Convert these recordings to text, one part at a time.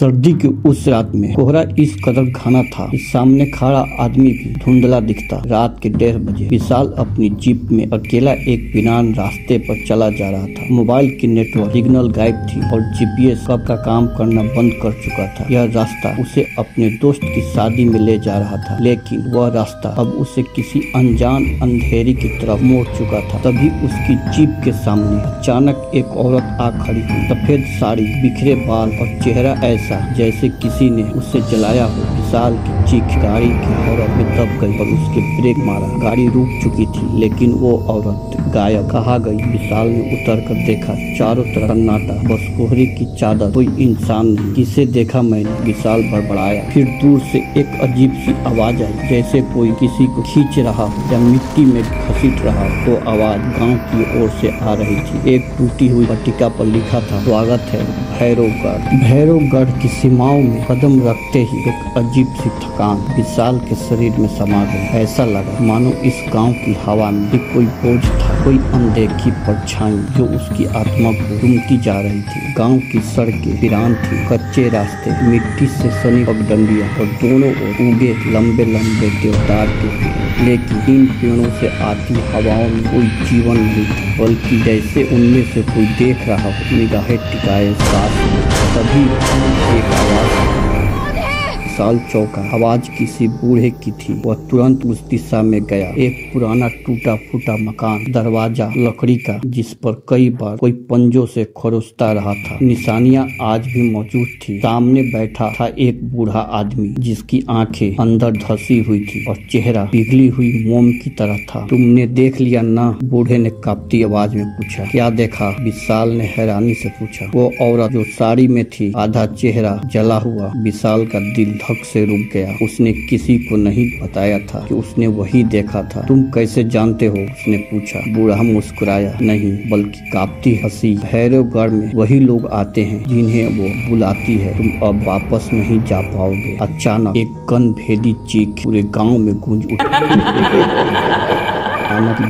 सर्दी की उस रात में कोहरा इस कदर घना था कि सामने खड़ा आदमी भी धुंधला दिखता। रात के 1:30 बजे विशाल अपनी जीप में अकेला एक वीरान रास्ते पर चला जा रहा था। मोबाइल की नेटवर्क सिग्नल गायब थी और जीपीएस सबका काम करना बंद कर चुका था। यह रास्ता उसे अपने दोस्त की शादी में ले जा रहा था, लेकिन वह रास्ता अब उसे किसी अनजान अंधेरी की तरफ मोड़ चुका था। तभी उसकी जीप के सामने अचानक एक औरत आ खड़ी हुई। सफेद साड़ी, बिखरे बाल और चेहरा ऐसा जैसे किसी ने उसे जलाया हो। विशाल की चीख गाड़ी की हवा में दब गई और उसके ब्रेक मारा। गाड़ी रुक चुकी थी, लेकिन वो औरत गायब। कहाँ गई? विशाल ने उतर कर देखा, चारों तरफ सन्नाटा, बस कोहरे की चादर, कोई इंसान नहीं। किसे देखा मैंने? विशाल बड़बड़ाया। फिर दूर से एक अजीब सी आवाज आई, जैसे कोई किसी को खींच रहा या मिट्टी में घसीट रहा। तो आवाज गांव की ओर से आ रही थी। एक टूटी हुई पट्टिका पर लिखा था, स्वागत है भैरवगढ़। भैरवगढ़ की सीमाओं में कदम रखते ही एक अजीब सी थकान विशाल के शरीर में समा गई। ऐसा लगा मानो इस गांव की हवा में भी कोई बोझ था, कोई अनदेखी परछाई जो उसकी आत्मा को रुमती जा रही थी। गांव की सड़कें वीरान थी, कच्चे रास्ते, मिट्टी से सनी पगडंडियां और दोनों ओर उगे लंबे लंबे देवदार के पेड़। लेकिन इन पेड़ों से आती हवाओं में कोई जीवन नहीं था, बल्कि जैसे उनमें से कोई देख रहा हो, निगाहें टिकाए सांस में। तभी एक आवाज विशाल चौंका। आवाज किसी बूढ़े की थी। वह तुरंत उस दिशा में गया। एक पुराना टूटा फूटा मकान, दरवाजा लकड़ी का, जिस पर कई बार कोई पंजों से खरोचता रहा था। निशानियां आज भी मौजूद थी। सामने बैठा था एक बूढ़ा आदमी, जिसकी आंखें अंदर धसी हुई थी और चेहरा पिघली हुई मोम की तरह था। तुमने देख लिया ना? बूढ़े ने कांपती आवाज में पूछा। क्या देखा? विशाल ने हैरानी से पूछा। वो औरत जो साड़ी में थी, आधा चेहरा जला हुआ। विशाल का दिल धक से रुक गया। उसने किसी को नहीं बताया था कि उसने वही देखा था। तुम कैसे जानते हो? उसने पूछा। बूढ़ा मुस्कुराया। नहीं, बल्कि कांपती हंसी। भैरवगढ़ में वही लोग आते हैं जिन्हें वो बुलाती है। तुम अब वापस नहीं जा पाओगे। अचानक एक गनभेदी चीख पूरे गांव में गूंज उठी।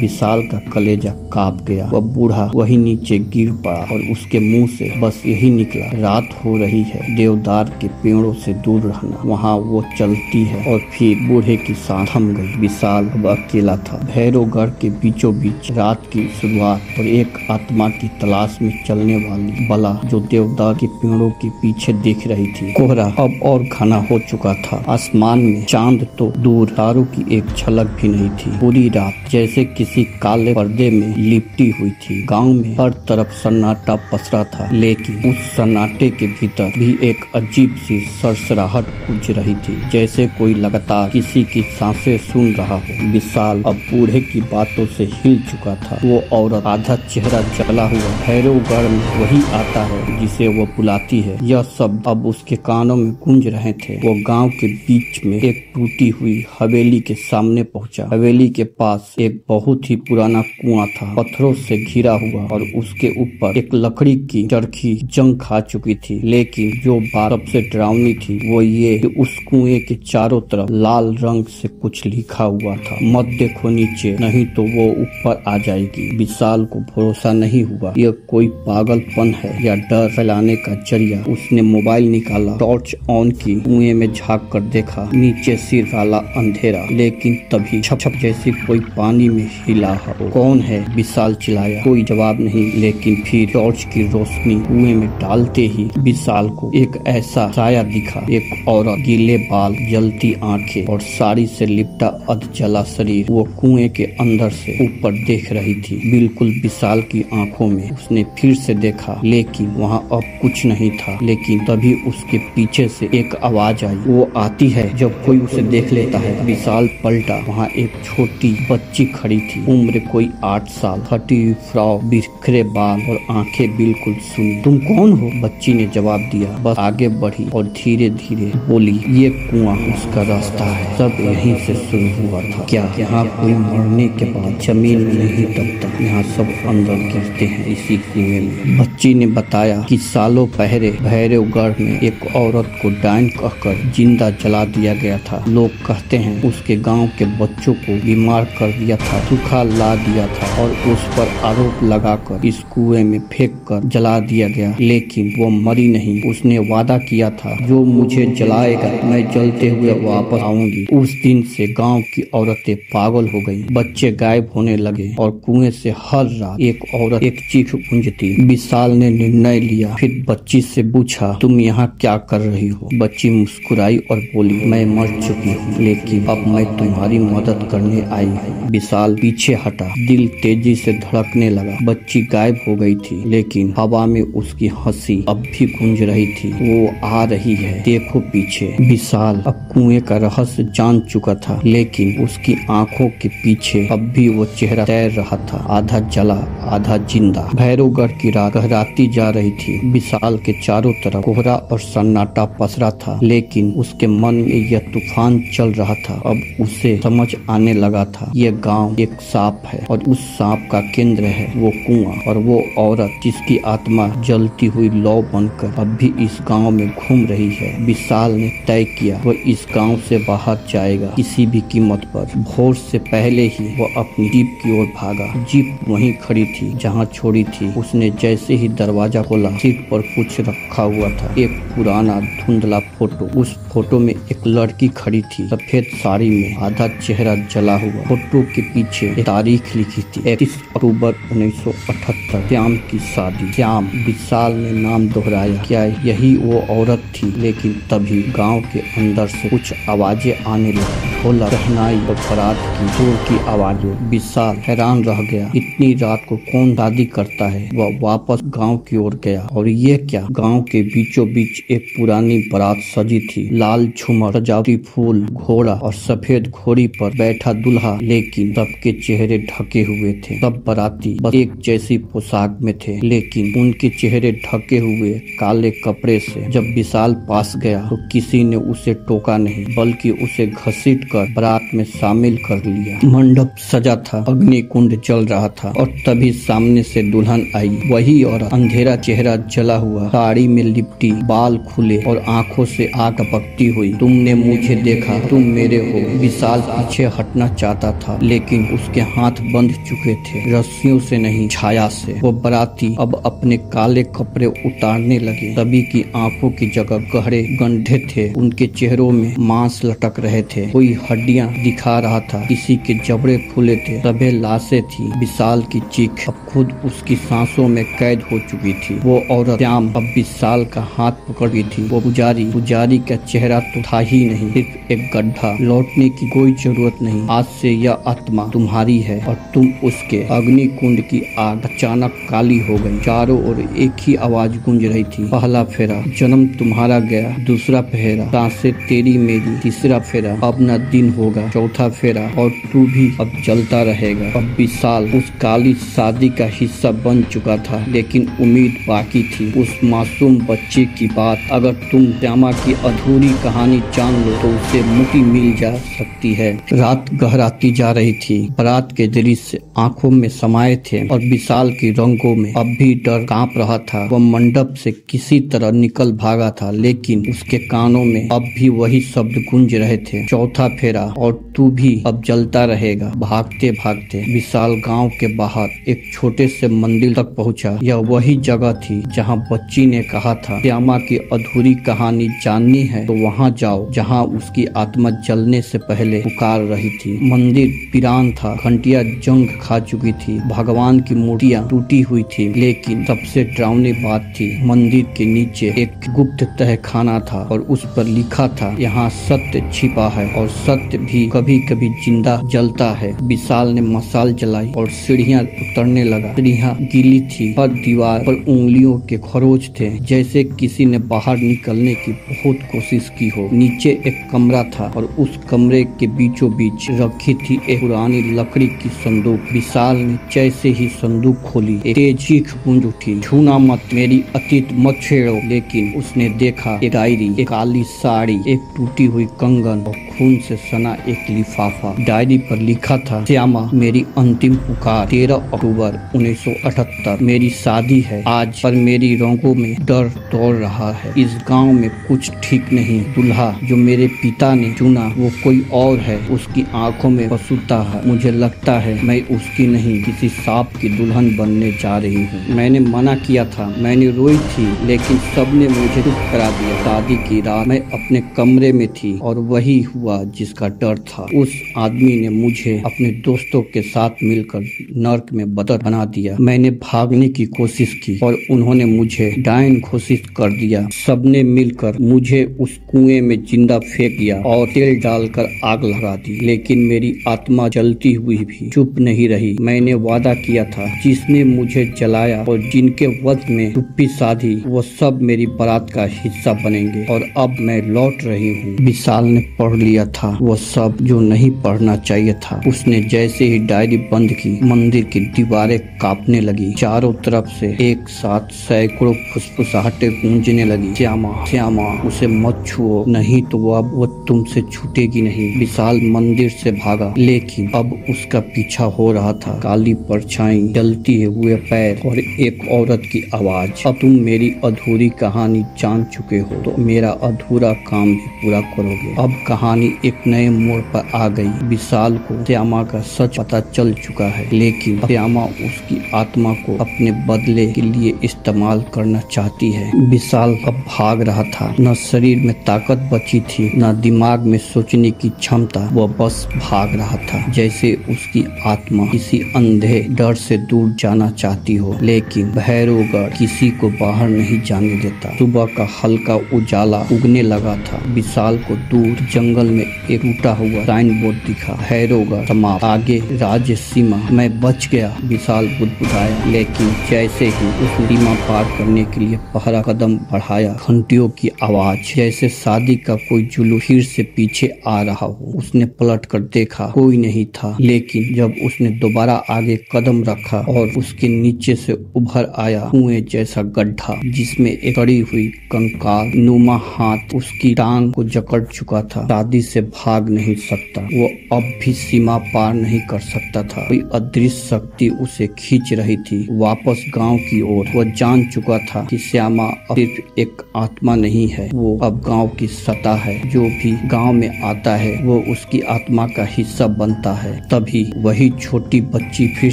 विशाल का कलेजा कांप गया। वह बूढ़ा वही नीचे गिर पड़ा और उसके मुंह से बस यही निकला, रात हो रही है, देवदार के पेड़ों से दूर रहना। वहाँ वो चलती है। और फिर बूढ़े की सांस थम गई। विशाल अब अकेला था, भैरवगढ़ के बीचों बीच। रात की शुरुआत और एक आत्मा की तलाश में चलने वाली बला जो देवदार के पेड़ों के पीछे देख रही थी। कोहरा अब और घना हो चुका था। आसमान में चांद तो दूर, तारों की एक झलक भी नहीं थी। पूरी रात जैसे किसी काले पर्दे में लिपटी हुई थी। गांव में हर तरफ सन्नाटा पसरा था, लेकिन उस सन्नाटे के भीतर भी एक अजीब सी सरसराहट गूंज रही थी, जैसे कोई लगातार किसी की सांसें सुन रहा हो। विशाल अब बूढ़े की बातों से हिल चुका था। वो औरत, आधा चेहरा जला हुआ, भैरवगढ़ में वही आता है जिसे वो बुलाती है। यह सब अब उसके कानों में गूंज रहे थे। वो गांव के बीच में एक टूटी हुई हवेली के सामने पहुंचा। हवेली के पास एक बहुत ही पुराना कुआं था, पत्थरों से घिरा हुआ, और उसके ऊपर एक लकड़ी की चरखी जंग खा चुकी थी। लेकिन जो बात सबसे डरावनी थी वो ये कि उस कुएं के चारों तरफ लाल रंग से कुछ लिखा हुआ था, मत देखो नीचे, नहीं तो वो ऊपर आ जाएगी। विशाल को भरोसा नहीं हुआ। यह कोई पागलपन है या डर फैलाने का जरिया। उसने मोबाइल निकाला, टॉर्च ऑन की, कुएं में झांक कर देखा। नीचे सिर वाला अंधेरा, लेकिन तभी छप छप जैसे कोई पानी में हिला हो। कौन है? विशाल चिल्लाया। कोई जवाब नहीं। लेकिन फिर टॉर्च की रोशनी कुएं में डालते ही विशाल को एक ऐसा साया दिखा। एक औरत, गीले बाल, जलती आंखें और साड़ी से लिपटा अध जला शरीर, वो कुएं के अंदर से ऊपर देख रही थी, बिल्कुल विशाल की आंखों में। उसने फिर से देखा, लेकिन वहाँ अब कुछ नहीं था। लेकिन तभी उसके पीछे से एक आवाज आई। वो आती है जब कोई उसे देख लेता है। विशाल पलटा। वहाँ एक छोटी बच्ची खड़ी थी, उम्र कोई 8 साल, फटी हुई फ्रॉक, बिखरे बाल और आंखें बिल्कुल सुनी। तुम कौन हो? बच्ची ने जवाब दिया। बस आगे बढ़ी और धीरे धीरे बोली, ये कुआं उसका रास्ता है, सब यहीं से शुरू हुआ था। क्या यहाँ कोई मरने के बाद जमीन में नहीं दबता? यहाँ सब अंदर गिरते हैं इसी कुएं में। बच्ची ने बताया कि सालों पहले भैरवगढ़ में एक औरत को डायन कहकर जिंदा जला दिया गया था। लोग कहते हैं उसके गाँव के बच्चों को बीमार कर दिया था, सूखा ला दिया था और उस पर आरोप लगाकर इस कुएं में फेंक कर जला दिया गया। लेकिन वो मरी नहीं। उसने वादा किया था, जो मुझे जलाएगा मैं जलते हुए वापस आऊंगी। उस दिन से गांव की औरतें पागल हो गईं, बच्चे गायब होने लगे और कुएं से हर रात एक औरत एक चीख गूंजती। विशाल ने निर्णय लिया, फिर बच्ची से पूछा, तुम यहाँ क्या कर रही हो? बच्ची मुस्कुराई और बोली, मैं मर चुकी हूँ, लेकिन अब मैं तुम्हारी मदद करने आई हूँ। विशाल पीछे हटा, दिल तेजी से धड़कने लगा। बच्ची गायब हो गई थी, लेकिन हवा में उसकी हंसी अब भी गूंज रही थी। वो आ रही है, देखो पीछे। विशाल अब कुएं का रहस्य जान चुका था, लेकिन उसकी आंखों के पीछे अब भी वो चेहरा तैर रहा था, आधा जला आधा जिंदा। भैरवगढ़ की रात गहराती जा रही थी। विशाल के चारों तरफ कोहरा और सन्नाटा पसरा था, लेकिन उसके मन में यह तूफान चल रहा था। अब उसे समझ आने लगा था, यह गांव एक सांप है और उस सांप का केंद्र है वो कुआं और वो औरत जिसकी आत्मा जलती हुई लौ बनकर अब भी इस गांव में घूम रही है। विशाल ने तय किया, वह इस गांव से बाहर जाएगा किसी भी कीमत पर। भोर से पहले ही वह अपनी जीप की ओर भागा। जीप वहीं खड़ी थी जहां छोड़ी थी। उसने जैसे ही दरवाजा खोला, सीट पर कुछ रखा हुआ था, एक पुराना धुंधला फोटो। उस फोटो में एक लड़की खड़ी थी, सफेद साड़ी में, आधा चेहरा जला हुआ। फोटो के पीछे एक तारीख लिखी थी, 31 अक्टूबर 1978, श्याम की शादी। श्याम। विशाल ने नाम दोहराया। क्या यही वो औरत थी? लेकिन तभी गांव के अंदर से कुछ आवाजें आने लगी, ढोलक, शहनाई और बारात की जोर की आवाजें। विशाल हैरान रह गया, इतनी रात को कौन शादी करता है? वह वापस गांव की ओर गया और ये क्या, गांव के बीचों बीच एक पुरानी बारात सजी थी। लाल झूमर, सजावटी फूल, घोड़ा और सफेद घोड़ी पर बैठा दूल्हा, लेकिन सबके चेहरे ढके हुए थे। सब बाराती बस एक जैसी पोशाक में थे, लेकिन उनके चेहरे ढके हुए काले कपड़े से। जब विशाल पास गया तो किसी ने उसे टोका नहीं, बल्कि उसे घसीट कर बारात में शामिल कर लिया। मंडप सजा था, अग्नि कुंड जल रहा था और तभी सामने से दुल्हन आई। वही औरत, अंधेरा चेहरा जला हुआ, साड़ी में लिपटी, बाल खुले और आंखों से आग टपकती हुई। तुमने मुझे देखा, तुम मेरे हो। विशाल पीछे हटना चाहता था, लेकिन उसके हाथ बंध चुके थे, रस्सियों से नहीं, छाया से। वो बाराती अब अपने काले कपड़े उतारने लगे। सभी की आंखों की जगह गहरे गड्ढे थे, उनके चेहरों में मांस लटक रहे थे, कोई हड्डियां दिखा रहा था, किसी के जबड़े खुले थे, सभी लाशें थी। विशाल की चीख अब खुद उसकी सांसों में कैद हो चुकी थी। वो औरत श्याम अब विशाल का हाथ पकड़ रही थी। वो पुजारी का चेहरा तो था ही नहीं, सिर्फ एक गड्ढा। लौटने की कोई जरूरत नहीं, आज से यह आत्मा तुम्हारी है और तुम उसके। अग्नि कुंड की आग अचानक काली हो गई। चारों ओर एक ही आवाज गूंज रही थी, पहला फेरा, जन्म तुम्हारा गया। दूसरा फेरा, सांसें तेरी मेरी। तीसरा फेरा, अब न दिन होगा। चौथा फेरा, और तू भी अब जलता रहेगा। अब विशाल उस काली शादी का हिस्सा बन चुका था, लेकिन उम्मीद बाकी थी। उस मासूम बच्चे की बात, अगर तुम श्यामा की अधूरी कहानी जान लो तो उसे मुक्ति मिल जा सकती है। रात गहराती जा रही थी, बारात के दृश्य आंखों में समाये थे और विशाल की रंगों में अब भी डर कांप रहा था। वह मंडप से किसी तरह निकल भागा था, लेकिन उसके कानों में अब भी वही शब्द गूंज रहे थे, चौथा फेरा, और तू भी अब जलता रहेगा। भागते भागते विशाल गांव के बाहर एक छोटे से मंदिर तक पहुंचा। यह वही जगह थी जहां बच्ची ने कहा था, श्यामा की अधूरी कहानी जाननी है तो वहां जाओ, जहां उसकी आत्मा जलने से पहले पुकार रही थी। मंदिर वीरान था, घंटियां जंग खा चुकी थी, भगवान की मूर्तियां टूटी हुई थी, लेकिन सबसे डरावनी बात थी, मंदिर के नीचे एक गुप्त तहखाना था और उस पर लिखा था, यहाँ सत्य छिपा है और सत्य भी कभी कभी जिंदा जलता है। विशाल ने मशाल जलाई और सीढ़ियां उतरने लगा। सीढ़ियां गीली थी, हर दीवार पर उंगलियों के खरोच थे, जैसे किसी ने बाहर निकलने की बहुत कोशिश की हो। नीचे एक कमरा था और उस कमरे के बीचों बीच रखी थी एक पुरानी लकड़ी की संदूक। विशाल ने जैसे ही संदूक खोली, एक तेज चीख गूंज उठी, छूना मत, मेरी अतीत मत छेड़ो। लेकिन उसने देखा एक डायरी, एक काली साड़ी, एक टूटी हुई कंगन और खून से सना एक लिफाफा। डायरी पर लिखा था, श्यामा मेरी अंतिम पुकार, 13 अक्टूबर 1978, मेरी शादी है आज, पर मेरी रंगों में डर दौड़ रहा है। इस गांव में कुछ ठीक नहीं। दूल्हा जो मेरे पिता ने चुना वो कोई और है, उसकी आंखों में पशुता रहा। मुझे लगता है मैं उसकी नहीं किसी सांप की दुल्हन बनने जा रही हूँ। मैंने मना किया था, मैंने रोई थी, लेकिन सबने मुझे चुप करा दिया। शादी की रात मैं अपने कमरे में थी और वही हुआ जिसका डर था। उस आदमी ने मुझे अपने दोस्तों के साथ मिलकर नर्क में बदर बना दिया। मैंने भागने की कोशिश की और उन्होंने मुझे डायन घोषित कर दिया। सबने मिलकर मुझे उस कुएं में जिंदा फेंक दिया और तेल डालकर आग लगा दी, लेकिन मेरी आत्मा जलती हुई भी चुप नहीं रही। मैंने वादा किया था, जिसने मुझे जलाया और जिनके वध में चुप्पी साधी वो सब मेरी बारात का हिस्सा बनेंगे और अब मैं लौट रही हूँ। विशाल ने पढ़ लिया था वो सब जो नहीं पढ़ना चाहिए था। उसने जैसे ही डायरी बंद की, मंदिर की दीवारें कांपने लगी। चारों तरफ से एक साथ सैकड़ों फुसफुसाहटें गूंजने लगी। श्यामा, श्यामा, उसे मत छुओ, नहीं तो वो तुमसे छूटेगी नहीं। विशाल मंदिर से भागा, लेकिन अब उसका पीछा हो रहा था। काली परछाई, जलती हुए पैर और एक औरत की आवाज। अब तुम मेरी अधूरी कहानी जान चुके हो तो मेरा अधूरा काम भी पूरा करोगे। अब कहानी एक नए मोड़ पर आ गई। विशाल को श्यामा का सच पता चल चुका है, लेकिन श्यामा उसकी आत्मा को अपने बदले के लिए इस्तेमाल करना चाहती है। विशाल अब भाग रहा था। न शरीर में ताकत बची थी, न दिमाग में सोचने की क्षमता। वह बस भाग रहा था, जैसे उसकी आत्मा किसी अंधे डर से दूर जाना चाहती हो। लेकिन भैरवगढ़ किसी को बाहर नहीं जाने देता। सुबह का हल्का उजाला उगने लगा था। विशाल को दूर जंगल में एक टूटा हुआ साइन बोर्ड दिखा, भैरवगढ़ समाप्त, आगे राज्य सीमा। मैं बच गया, विशाल बुदबुदाया। लेकिन जैसे ही उसने सीमा पार करने के लिए पहला कदम बढ़ाया, घंटियों की आवाज, जैसे शादी का कोई जुलूस फिर से पीछे आ रहा हो। उसने पलट कर देखा, कोई नहीं था। लेकिन जब उसने दोबारा आगे कदम रखा और उसके नीचे से उभर आया कुएं जैसा गड्ढा, जिसमें एक कड़ी हुई कंकाल नुमा हाथ उसकी टांग को जकड़ चुका था। शादी से भाग नहीं सकता, वो अब भी सीमा पार नहीं कर सकता था। कोई अदृश्य शक्ति उसे खींच रही थी वापस गांव की ओर। वह जान चुका था कि श्यामा सिर्फ एक आत्मा नहीं है, वो अब गांव की सत्ता है। जो भी गांव में आता है वो उसकी आत्मा का हिस्सा बनता है। तभी वही छोटी बच्ची फिर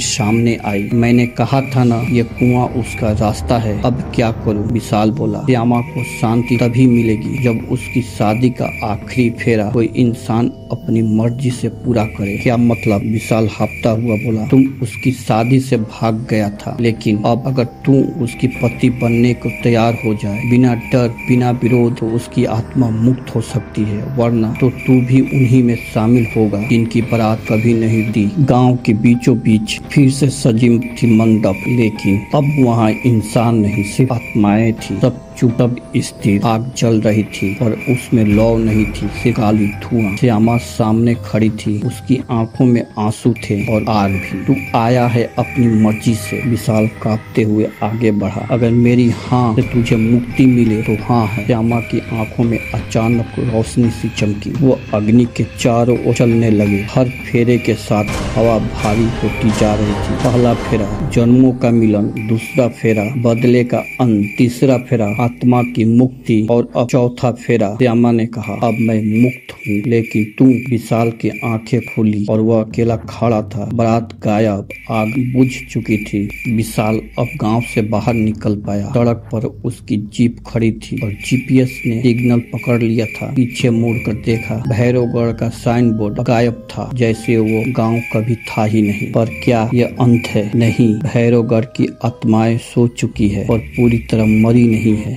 सामने आई। मैंने कहा था ना, ये कुआं उसका रास्ता है, अब क्या करूं? विशाल बोला। श्यामा को शांति तभी मिलेगी जब उसकी शादी का आखिरी फेरा कोई इंसान अपनी मर्जी से पूरा करे। क्या मतलब? विशाल हांफता हुआ बोला। तुम उसकी शादी से भाग गया था, लेकिन अब अगर तू उसकी पति बनने को तैयार हो जाए, बिना डर बिना विरोध, तो उसकी आत्मा मुक्त हो सकती है, वरना तो तू भी उन्हीं में शामिल होगा जिनकी बारात कभी नहीं दी। गांव के बीचों बीच फिर से सजी थी मंडप, लेकिन अब वहाँ इंसान नहीं, सिर्फ आत्माएं थी। सब चुप स्थिर। आग जल रही थी और उसमें लौ नहीं थी, सिर्फ काली धुआं। श्यामा सामने खड़ी थी, उसकी आंखों में आंसू थे और आग भी। तू आया है अपनी मर्जी से, विशाल कांपते हुए आगे बढ़ा। अगर मेरी हाँ से तुझे मुक्ति मिले तो हाँ है। श्यामा की आंखों में अचानक रोशनी सी चमकी। वो अग्नि के चारों ओर चलने लगे। हर फेरे के साथ हवा भारी होती जा रही थी। पहला फेरा जन्मों का मिलन, दूसरा फेरा बदले का अंत, तीसरा फेरा आत्मा की मुक्ति और अब चौथा फेरा। श्यामा ने कहा, अब मैं मुक्त हूँ, लेकिन तू? विशाल की आंखें खुली और वह अकेला खड़ा था। बारात गायब, आग बुझ चुकी थी। विशाल अब गांव से बाहर निकल पाया। सड़क पर उसकी जीप खड़ी थी और जीपीएस ने सिग्नल पकड़ लिया था। पीछे मुड़कर देखा, भैरवगढ़ का साइन बोर्ड गायब था, जैसे वो गांव कभी था ही नहीं। पर क्या यह अंत है? नहीं, भैरवगढ़ की आत्माएं सो चुकी है और पूरी तरह मरी नहीं है।